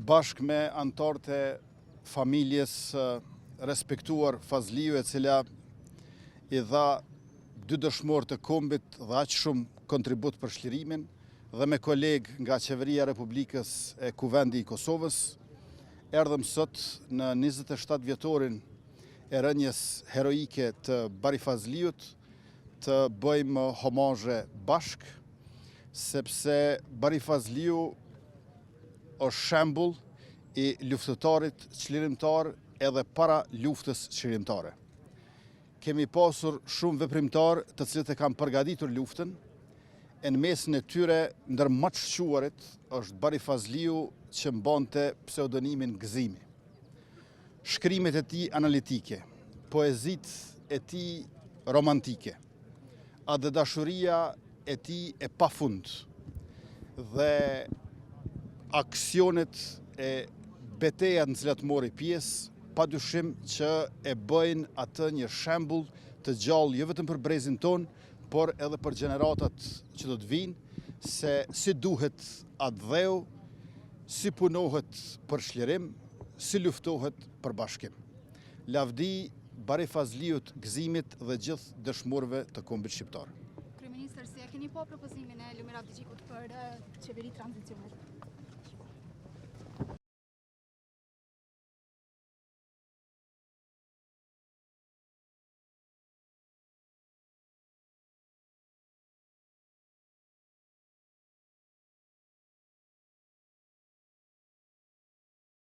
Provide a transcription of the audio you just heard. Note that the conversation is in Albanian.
Bashkë me anëtarët e familjes respektuar Fazliu, e cila i dha 2 dëshmorë të kombit dhe aq shumë kontribut për shlirimin, dhe me kolegë nga Qeveria Republikës e Kuvendi i Kosovës, erdhëm sot në 27 vjetorin e rënjes heroike të Bari Fazliut të bëjmë homazhe bashk, sepse Bari Fazliu është shembull i luftëtarit çlirimtar edhe para luftës çlirimtare. Kemi pasur shumë veprimtar të cilët e kanë përgatitur luftën, e në mesin e tyre ndër më të shquarit është Bari Fazliu, që mbante pseudonimin Gëzimi. Shkrimet e tij analitike, poezitë e tij romantike, a dhe dashuria e tij e pafund dhe aksionet e betejat në cilat mori pjesë, padyshim që e bëjnë atë një shembull të gjallë jo vetëm për brezin ton, por edhe për gjeneratat që do të vinë, se si duhet atë dheu, si punohet për shlirim, si luftohet për bashkim. Lavdi Bari Fazliut, Gëzimit dhe gjithë dëshmorëve të kombit shqiptar. Kryeministër, si e keni po propozimin e Lumir Abdixhikut për qeveri tranzicionale?